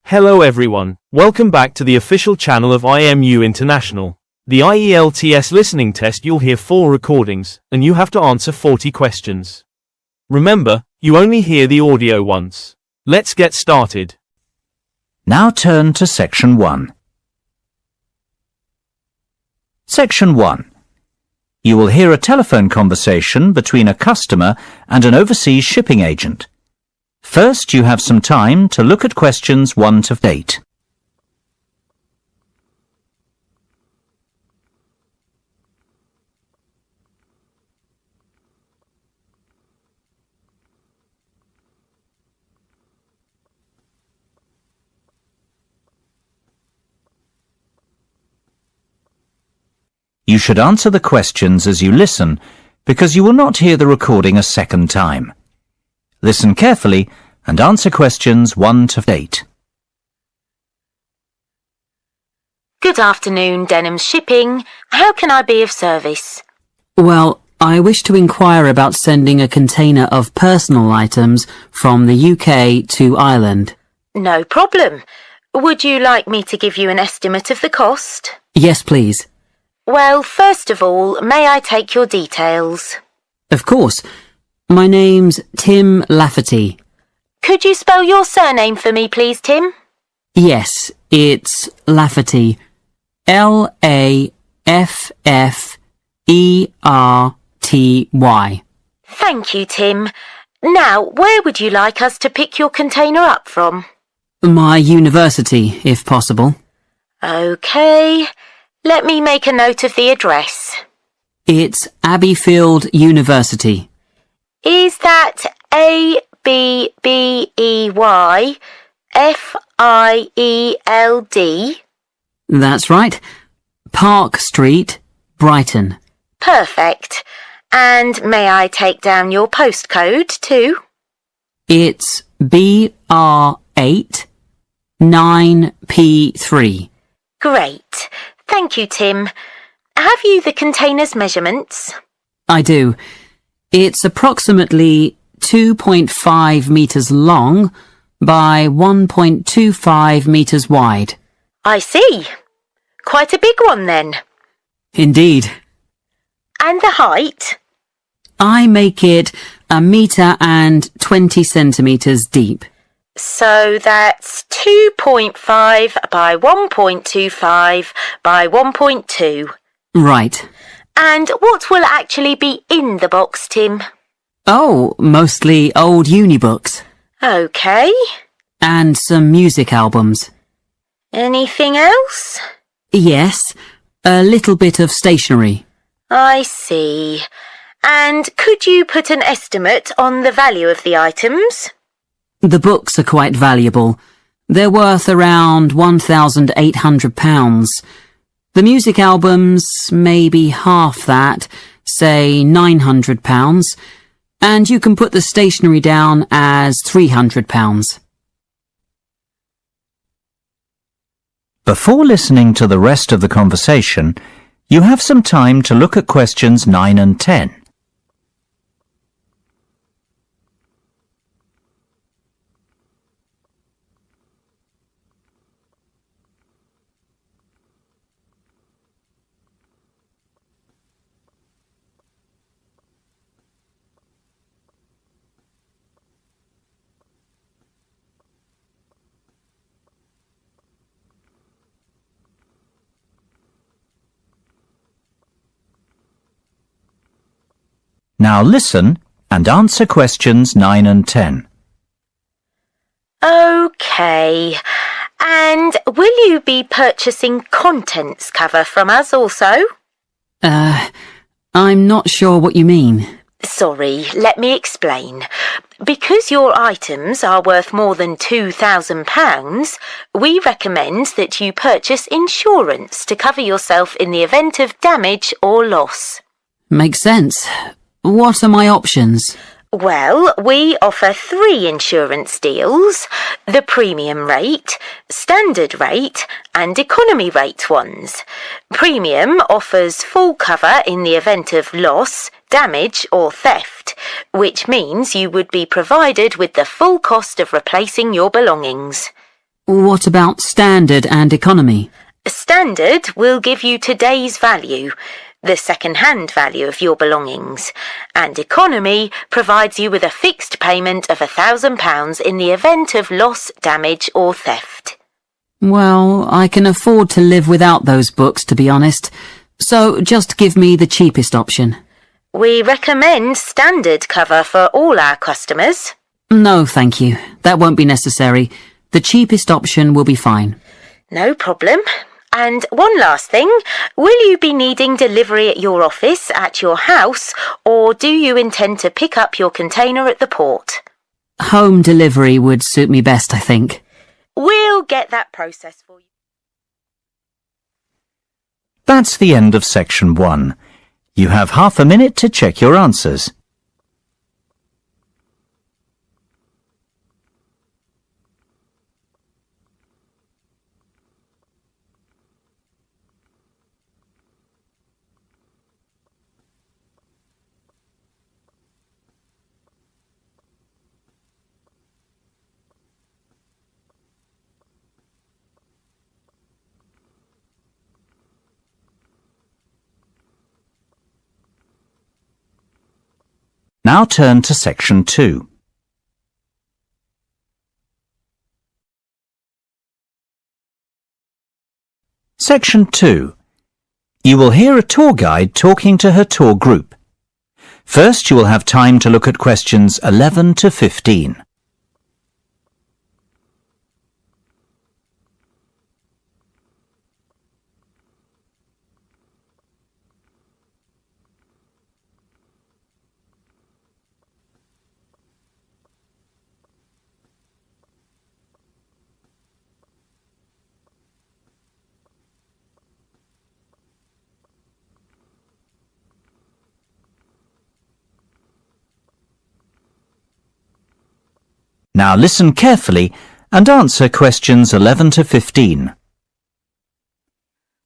Hello everyone, welcome back to the official channel of IMU International. The IELTS listening test, you'll hear 4 recordings, and you have to answer 40 questions. Remember, you only hear the audio once. Let's get started. Now turn to Section 1. Section 1. You will hear a telephone conversation between a customer and an overseas shipping agent. First, you have some time to look at questions 1 to 8. You should answer the questions as you listen, because you will not hear the recording a second time. Listen carefully and answer questions 1 to 8. Good afternoon, Denham Shipping. How can I be of service? Well, I wish to inquire about sending a container of personal items from the UK to Ireland. No problem. Would you like me to give you an estimate of the cost? Yes, please. Well, first of all, may I take your details? Of course. My name's Tim Lafferty. Could you spell your surname for me, please, Tim? Yes, it's Lafferty. L-A-F-F-E-R-T-Y. Thank you, Tim. Now, where would you like us to pick your container up from? My university, if possible. OK. Let me make a note of the address. It's Abbeyfield University. Is that Abbeyfield? That's right. Park Street, Brighton. Perfect. And may I take down your postcode too? It's BR8 9P3. Great. Thank you, Tim. Have you the container's measurements? I do. It's approximately 2.5 metres long by 1.25 metres wide. I see. Quite a big one then. Indeed. And the height? I make it 1 metre and 20 centimetres deep. So that's 2.5 by 1.25 by 1.2. Right. And what will actually be in the box, Tim? Oh, mostly old uni books. OK. And some music albums. Anything else? Yes, a little bit of stationery. I see. And could you put an estimate on the value of the items? The books are quite valuable. They're worth around £1,800. The music albums, maybe half that, say £900, and you can put the stationery down as £300. Before listening to the rest of the conversation, you have some time to look at questions 9 and 10. Now listen and answer questions 9 and 10. OK. And will you be purchasing contents cover from us also? I'm not sure what you mean. Sorry, let me explain. Because your items are worth more than £2,000, we recommend that you purchase insurance to cover yourself in the event of damage or loss. Makes sense. What are my options? Well, we offer 3 insurance deals: the premium rate, standard rate and economy rate ones. Premium offers full cover in the event of loss, damage or theft, which means you would be provided with the full cost of replacing your belongings. What about standard and economy? Standard will give you today's value, the second-hand value of your belongings, and economy provides you with a fixed payment of £1,000 in the event of loss, damage or theft. Well, I can afford to live without those books, to be honest, so just give me the cheapest option. We recommend standard cover for all our customers. No, thank you. That won't be necessary. The cheapest option will be fine. No problem. And one last thing, will you be needing delivery at your office, at your house, or do you intend to pick up your container at the port? Home delivery would suit me best, I think. We'll get that process for you. That's the end of section 1. You have half a minute to check your answers. Now turn to section 2. Section 2. You will hear a tour guide talking to her tour group. First, you will have time to look at questions 11 to 15. Now listen carefully and answer questions 11 to 15.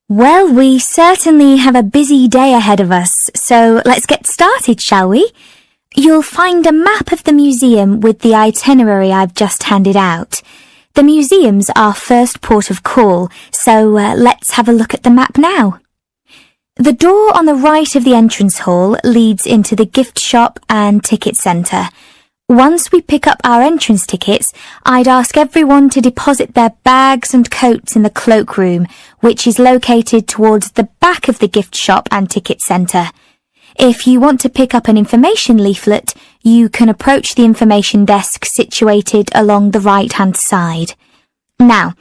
Well, we certainly have a busy day ahead of us, so let's get started, shall we? You'll find a map of the museum with the itinerary I've just handed out. The museum's our first port of call, so let's have a look at the map now. The door on the right of the entrance hall leads into the gift shop and ticket centre. Once we pick up our entrance tickets, I'd ask everyone to deposit their bags and coats in the cloakroom, which is located towards the back of the gift shop and ticket centre. If you want to pick up an information leaflet, you can approach the information desk situated along the right-hand side. Now,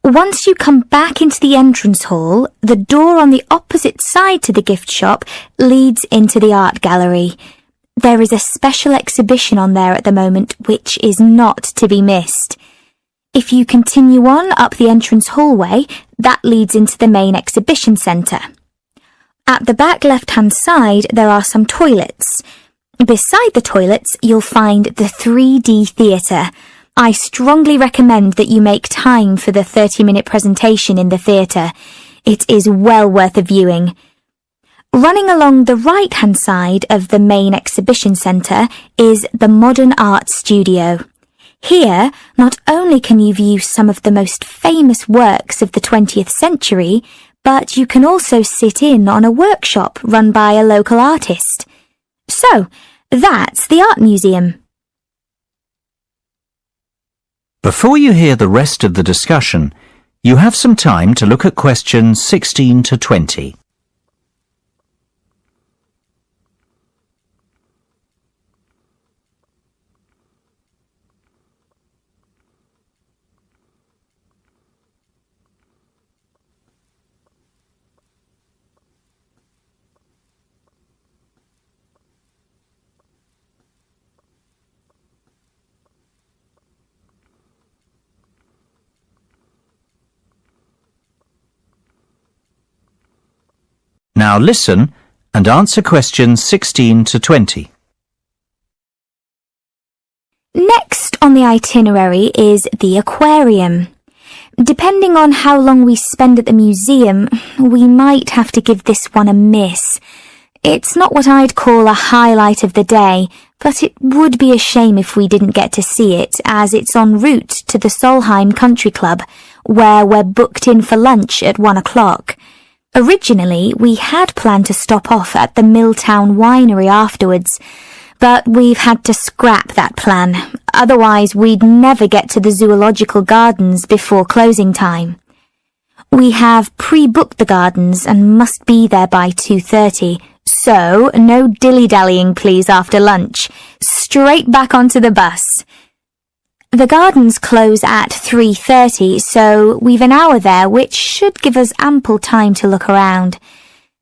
once you come back into the entrance hall, the door on the opposite side to the gift shop leads into the art gallery. There is a special exhibition on there at the moment which is not to be missed. If you continue on up the entrance hallway, that leads into the main exhibition centre. At the back left-hand side, there are some toilets. Beside the toilets, you'll find the 3D theatre. I strongly recommend that you make time for the 30-minute presentation in the theatre. It is well worth a viewing. Running along the right-hand side of the main exhibition centre is the Modern Art Studio. Here, not only can you view some of the most famous works of the 20th century, but you can also sit in on a workshop run by a local artist. So, that's the Art Museum. Before you hear the rest of the discussion, you have some time to look at questions 16 to 20. Now listen and answer questions 16 to 20. Next on the itinerary is the aquarium. Depending on how long we spend at the museum, we might have to give this one a miss. It's not what I'd call a highlight of the day, but it would be a shame if we didn't get to see it, as it's en route to the Solheim Country Club, where we're booked in for lunch at 1 o'clock. Originally, we had planned to stop off at the Milltown Winery afterwards, but we've had to scrap that plan, otherwise we'd never get to the Zoological Gardens before closing time. We have pre-booked the gardens and must be there by 2:30, so no dilly-dallying please after lunch. Straight back onto the bus. The gardens close at 3:30, so we've an hour there, which should give us ample time to look around.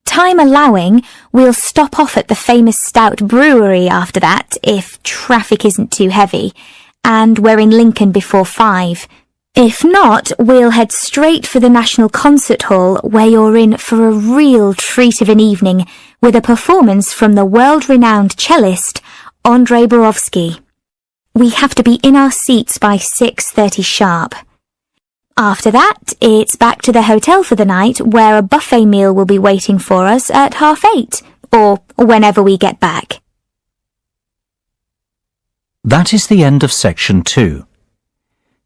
Time allowing, we'll stop off at the famous Stout Brewery after that, if traffic isn't too heavy, and we're in Lincoln before 5. If not, we'll head straight for the National Concert Hall, where you're in for a real treat of an evening, with a performance from the world-renowned cellist, Andrei Borovsky. We have to be in our seats by 6:30 sharp. After that, it's back to the hotel for the night, where a buffet meal will be waiting for us at 8:30, or whenever we get back. That is the end of section 2.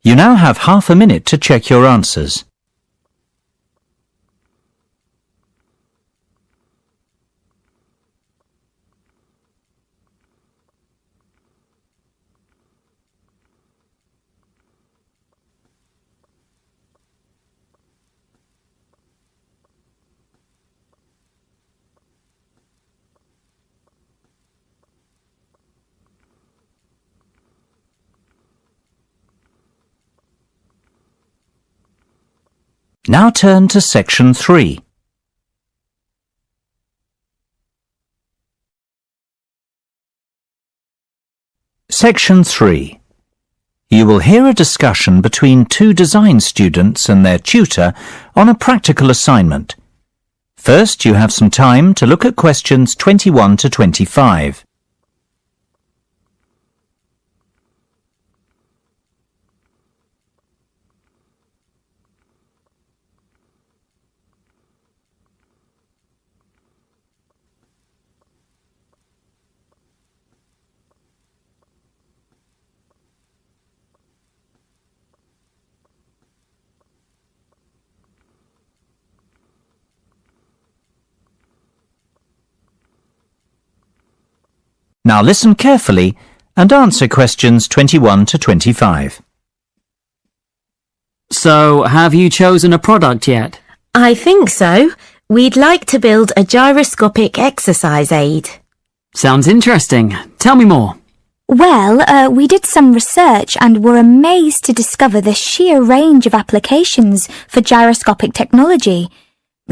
You now have half a minute to check your answers. Now turn to section 3. Section 3. You will hear a discussion between two design students and their tutor on a practical assignment. First, you have some time to look at questions 21 to 25. Now listen carefully and answer questions 21 to 25. So, have you chosen a product yet? I think so. We'd like to build a gyroscopic exercise aid. Sounds interesting. Tell me more. Well, we did some research and were amazed to discover the sheer range of applications for gyroscopic technology.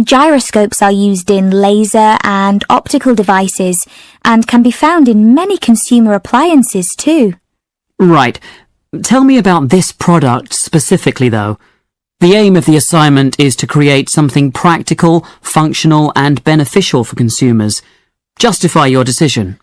Gyroscopes are used in laser and optical devices and can be found in many consumer appliances too. Right. Tell me about this product specifically, though. The aim of the assignment is to create something practical, functional and beneficial for consumers. Justify your decision.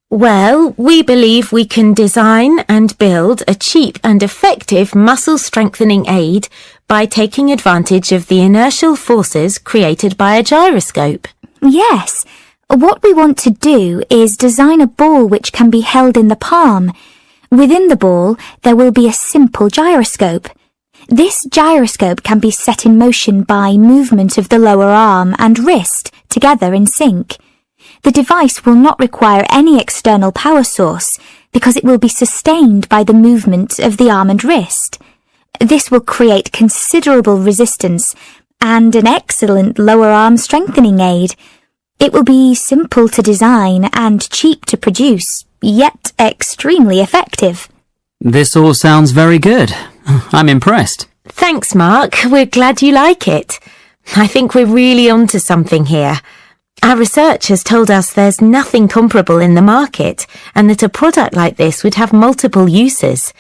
Well, we believe we can design and build a cheap and effective muscle strengthening aid by taking advantage of the inertial forces created by a gyroscope. Yes, what we want to do is design a ball which can be held in the palm. Within the ball, there will be a simple gyroscope. This gyroscope can be set in motion by movement of the lower arm and wrist together in sync. The device will not require any external power source because it will be sustained by the movement of the arm and wrist. This will create considerable resistance and an excellent lower arm strengthening aid. It will be simple to design and cheap to produce, yet extremely effective. This all sounds very good. I'm impressed. Thanks, Mark. We're glad you like it. I think we're really onto something here. Our research has told us there's nothing comparable in the market and that a product like this would have multiple uses.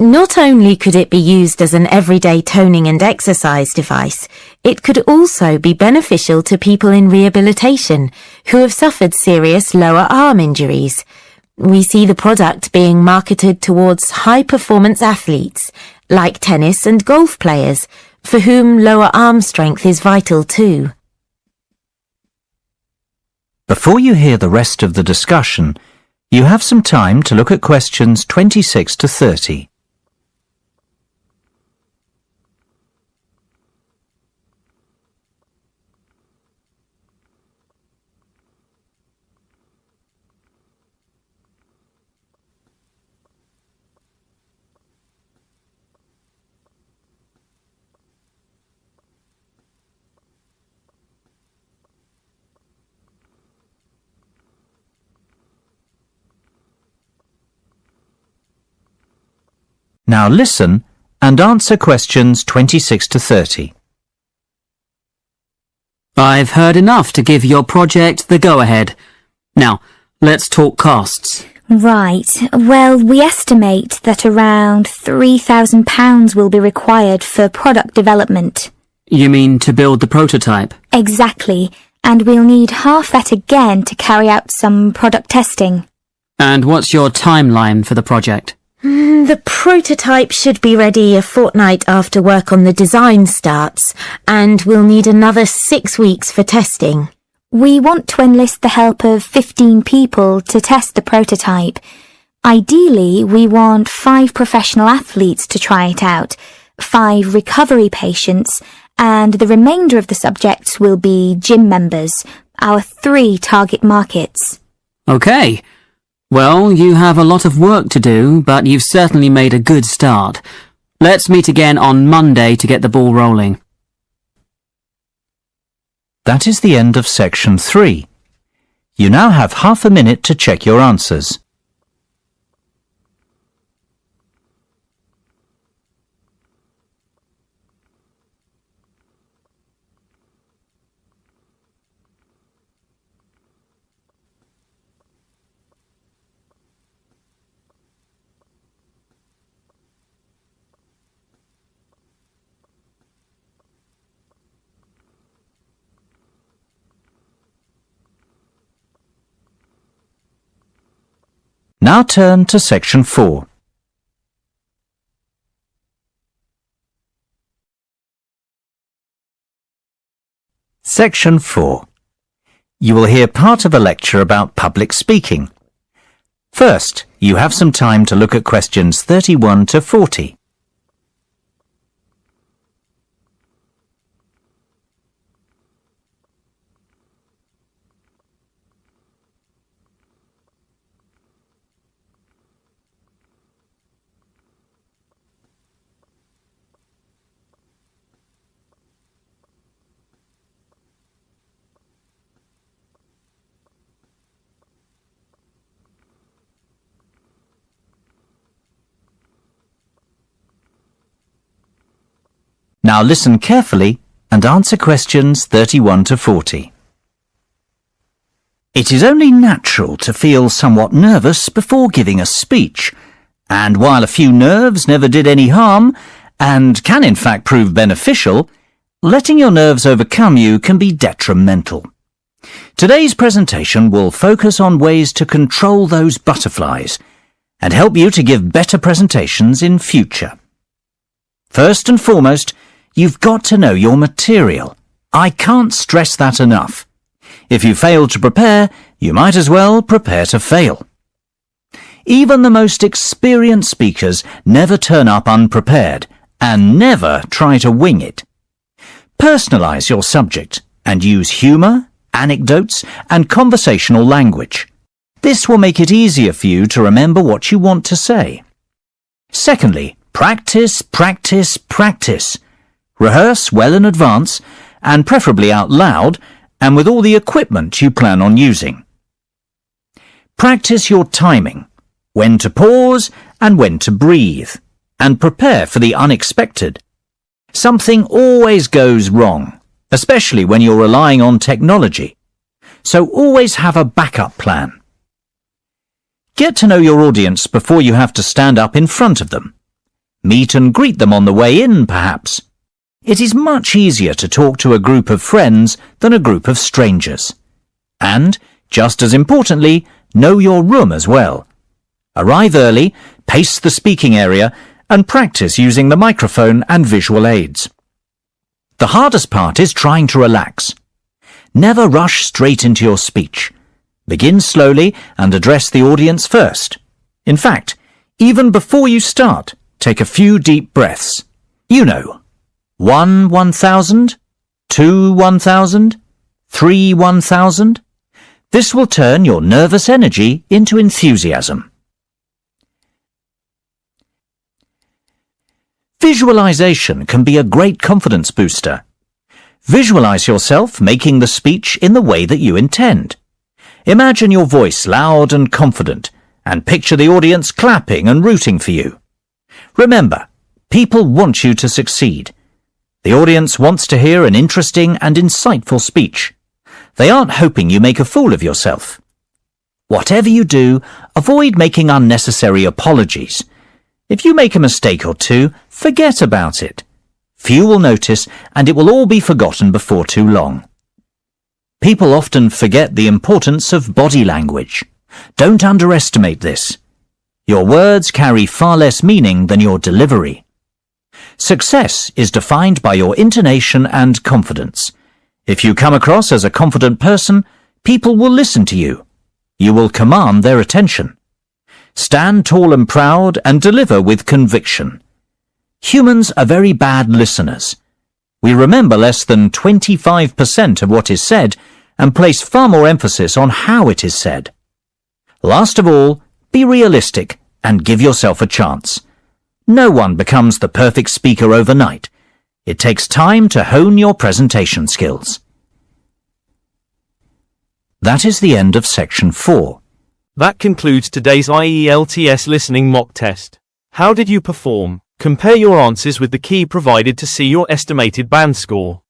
Not only could it be used as an everyday toning and exercise device, it could also be beneficial to people in rehabilitation who have suffered serious lower arm injuries. We see the product being marketed towards high-performance athletes, like tennis and golf players, for whom lower arm strength is vital too. Before you hear the rest of the discussion, you have some time to look at questions 26 to 30. Now listen and answer questions 26 to 30. I've heard enough to give your project the go-ahead. Now, let's talk costs. Right. Well, we estimate that around £3,000 will be required for product development. You mean to build the prototype? Exactly. And we'll need half that again to carry out some product testing. And what's your timeline for the project? The prototype should be ready a fortnight after work on the design starts, and we'll need another 6 weeks for testing. We want to enlist the help of 15 people to test the prototype. Ideally, we want 5 professional athletes to try it out, 5 recovery patients, and the remainder of the subjects will be gym members, our 3 target markets. Okay. Well, you have a lot of work to do, but you've certainly made a good start. Let's meet again on Monday to get the ball rolling. That is the end of section 3. You now have half a minute to check your answers. Now turn to section 4. Section 4. You will hear part of a lecture about public speaking. First, you have some time to look at questions 31 to 40. Now listen carefully and answer questions 31 to 40. It is only natural to feel somewhat nervous before giving a speech, and while a few nerves never did any harm, and can in fact prove beneficial, letting your nerves overcome you can be detrimental. Today's presentation will focus on ways to control those butterflies and help you to give better presentations in future. First and foremost, you've got to know your material. I can't stress that enough. If you fail to prepare, you might as well prepare to fail. Even the most experienced speakers never turn up unprepared and never try to wing it. Personalize your subject and use humour, anecdotes, and conversational language. This will make it easier for you to remember what you want to say. Secondly, practice, practice, practice. Rehearse well in advance, and preferably out loud, and with all the equipment you plan on using. Practice your timing, when to pause and when to breathe, and prepare for the unexpected. Something always goes wrong, especially when you're relying on technology, so always have a backup plan. Get to know your audience before you have to stand up in front of them. Meet and greet them on the way in, perhaps. It is much easier to talk to a group of friends than a group of strangers. And, just as importantly, know your room as well. Arrive early, pace the speaking area, and practice using the microphone and visual aids. The hardest part is trying to relax. Never rush straight into your speech. Begin slowly and address the audience first. In fact, even before you start, take a few deep breaths. You know, 1 1,000, 2 1,000, 3 1,000. This will turn your nervous energy into enthusiasm. Visualization can be a great confidence booster. Visualize yourself making the speech in the way that you intend. Imagine your voice loud and confident, and picture the audience clapping and rooting for you. Remember, people want you to succeed. The audience wants to hear an interesting and insightful speech. They aren't hoping you make a fool of yourself. Whatever you do, avoid making unnecessary apologies. If you make a mistake or two, forget about it. Few will notice, and it will all be forgotten before too long. People often forget the importance of body language. Don't underestimate this. Your words carry far less meaning than your delivery. Success is defined by your intonation and confidence. If you come across as a confident person, people will listen to you. You will command their attention. Stand tall and proud and deliver with conviction. Humans are very bad listeners. We remember less than 25% of what is said and place far more emphasis on how it is said. Last of all, be realistic and give yourself a chance. No one becomes the perfect speaker overnight. It takes time to hone your presentation skills. That is the end of section 4. That concludes today's IELTS listening mock test. How did you perform? Compare your answers with the key provided to see your estimated band score.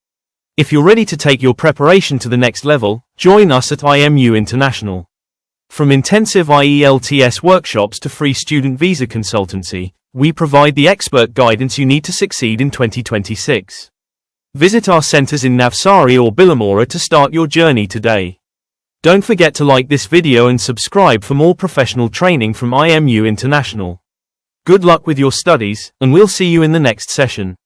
If you're ready to take your preparation to the next level, join us at IMU International. From intensive IELTS workshops to free student visa consultancy, we provide the expert guidance you need to succeed in 2026. Visit our centers in Navsari or Billamora to start your journey today. Don't forget to like this video and subscribe for more professional training from IMU International. Good luck with your studies, and we'll see you in the next session.